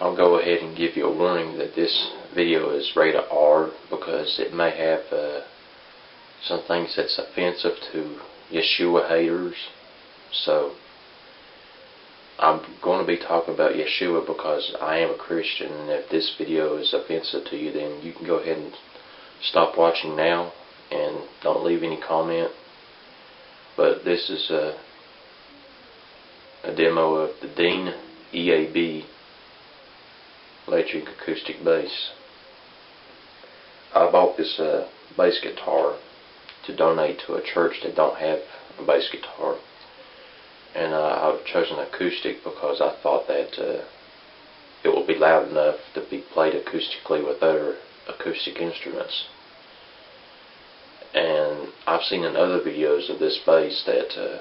I'll go ahead and give you a warning that this video is rated R because it may have some things that's offensive to Yeshua haters. So I'm going to be talking about Yeshua because I am a Christian, and if this video is offensive to you, then you can go ahead and stop watching now and don't leave any comment. But this is a demo of the Dean EAB electric acoustic bass. I bought this bass guitar to donate to a church that don't have a bass guitar, and I've chosen acoustic because I thought that it will be loud enough to be played acoustically with other acoustic instruments. And I've seen in other videos of this bass that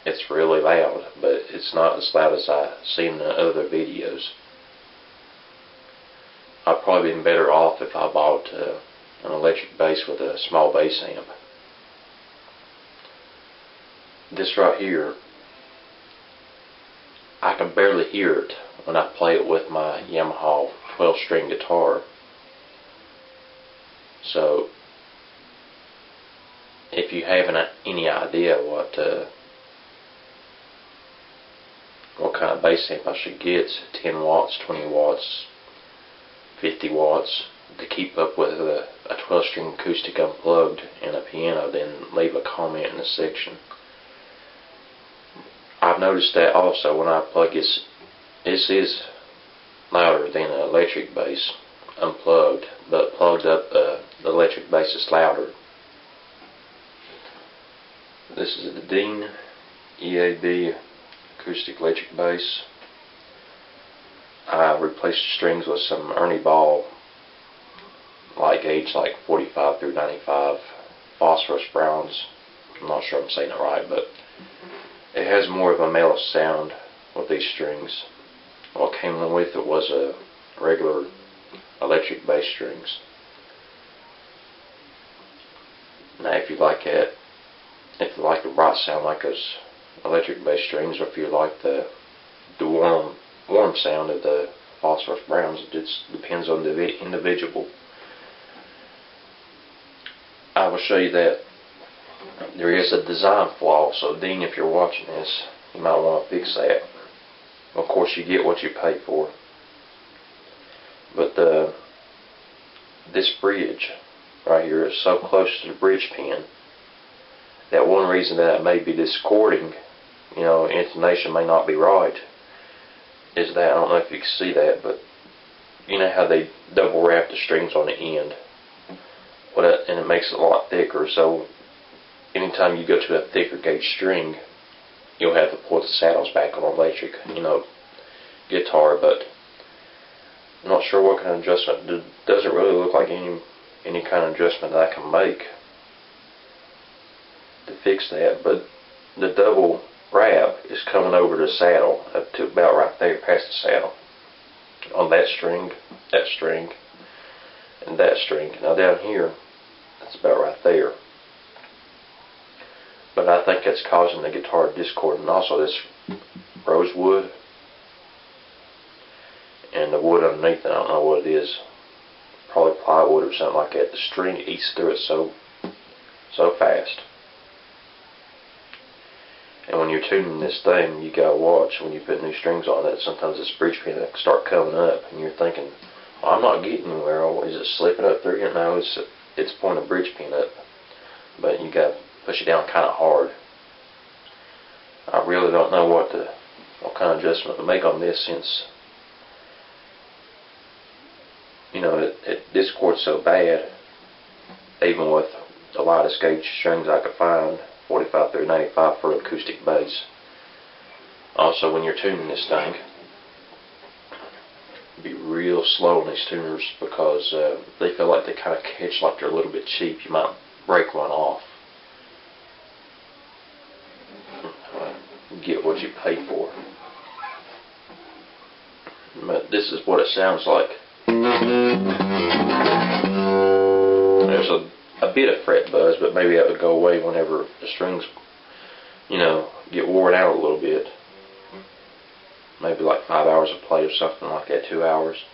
it's really loud, but it's not as loud as I've seen in other videos. I'd probably been better off if I bought an electric bass with a small bass amp. This right here, I can barely hear it when I play it with my Yamaha 12-string guitar. So if you have any idea what kind of bass amp I should get, 10 watts, 20 watts, 50 watts, to keep up with a 12-string acoustic unplugged and a piano, then leave a comment in the section. I've noticed that also when I plug this is louder than an electric bass unplugged, but plugged up the electric bass is louder. This is the Dean EAB acoustic electric bass. I replaced the strings with some Ernie Ball gauge, like 45 through 95 phosphorus browns. I'm not sure I'm saying it right, but it has more of a mellow sound with these strings. What came with it was a regular electric bass strings. Now if you like it, if you like the bright sound like those electric bass strings, or if you like the warm sound of the phosphorus browns, it just depends on the individual. I will show you that there is a design flaw, so Dean, if you're watching this, you might want to fix that. Of course, you get what you pay for. But this bridge right here is so close to the bridge pin that one reason that it may be discording, intonation may not be right, is that, I don't know if you can see that, but you know how they double wrap the strings on the end, and it makes it a lot thicker. So anytime you go to a thicker gauge string, you'll have to pull the saddles back on an electric, guitar. But I'm not sure what kind of adjustment. It doesn't really look like any kind of adjustment that I can make to fix that. But the double wrap is coming over the saddle up to about right there, past the saddle, on that string, and that string. Now down here, that's about right there. But I think that's causing the guitar discord, and also this rosewood and the wood underneath it, I don't know what it is, probably plywood or something like that. The string eats through it so fast. And when you're tuning this thing, you gotta watch when you put new strings on it. Sometimes this bridge pin will start coming up, and you're thinking, well, I'm not getting anywhere. Is it slipping up through here? No, it's pulling the bridge pin up, but you gotta push it down kind of hard. I really don't know what kind of adjustment to make on this, since it discords so bad, even with the lightest gauge strings I could find, 45 through 95 for acoustic bass. Also, when you're tuning this thing, be real slow on these tuners, because they feel like they kind of catch like they're a little bit cheap. You might break one off. Get what you pay for. But this is what it sounds like. There's a bit of fret buzz, but maybe that would go away whenever the strings, get worn out a little bit. maybe like 5 hours of play or something like that, 2 hours.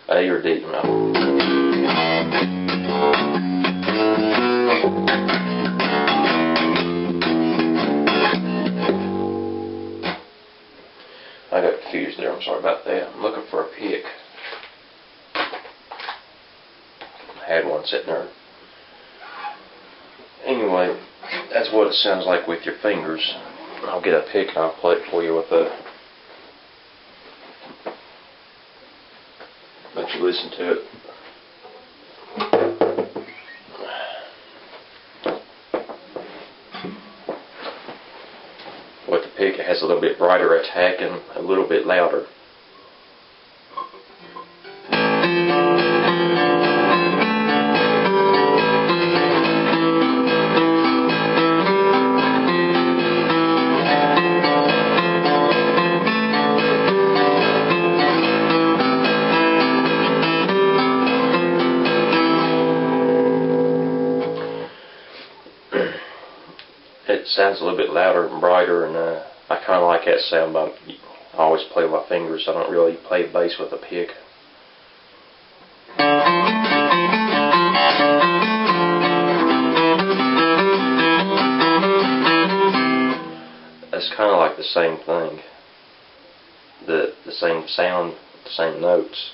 A or D, no. I got confused there, I'm sorry about that. I'm looking for a pick. I had one sitting there. Anyway, that's what it sounds like with your fingers. I'll get a pick and I'll play it for you with a... let you listen to it. With the pick, it has a little bit brighter attack and a little bit louder. It sounds a little bit louder and brighter, and I kind of like that sound, but I always play with my fingers. I don't really play bass with a pick. That's kind of like the same thing. The same sound, the same notes.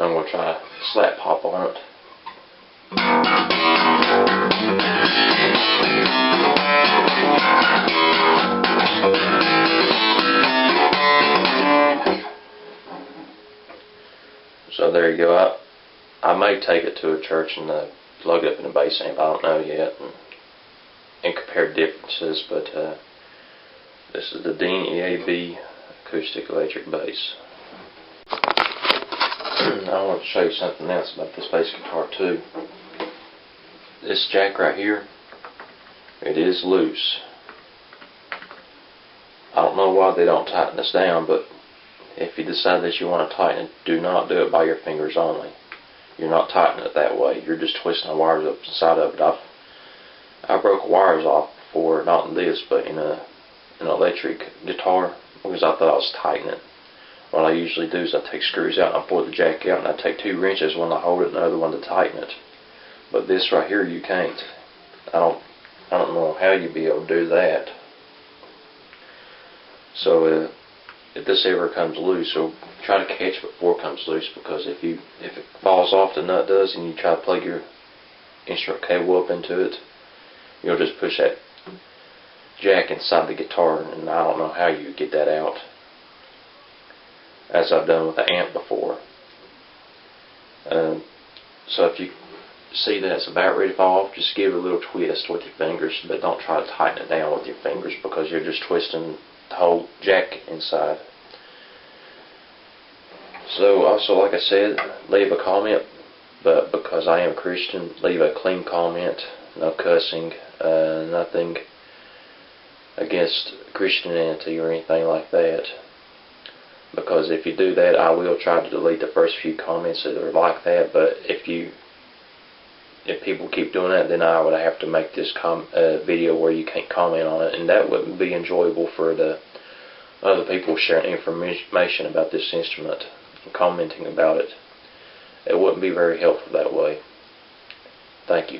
I'm going to try a slap pop on it. So there you go. I may take it to a church and plug it up in a bass amp. I don't know yet. And compare differences, but this is the Dean EAB acoustic electric bass. I want to show you something else about this bass guitar too. This jack right here, it is loose. I don't know why they don't tighten this down, but if you decide that you want to tighten it, do not do it by your fingers only. You're not tightening it that way. You're just twisting the wires up inside of it. I broke wires off before, not in this, but in an electric guitar, because I thought I was tightening it. What I usually do is I take screws out and I pull the jack out, and I take 2 wrenches, one to hold it and the other one to tighten it. But this right here, you can't. I don't know how you'd be able to do that. So if this ever comes loose, so try to catch it before it comes loose, because if it falls off, the nut does, and you try to plug your instrument cable up into it, you'll just push that jack inside the guitar, and I don't know how you get that out, as I've done with the amp before. So if you see that it's about ready to fall off, just give it a little twist with your fingers, but don't try to tighten it down with your fingers, because you're just twisting the whole jack inside. So also, like I said, leave a comment, but because I am a Christian, leave a clean comment, no cussing, nothing against Christianity or anything like that. Because if you do that, I will try to delete the first few comments that are like that. But if people keep doing that, then I would have to make this video where you can't comment on it, and that wouldn't be enjoyable for the other people sharing information about this instrument and commenting about it. It wouldn't be very helpful that way. Thank you.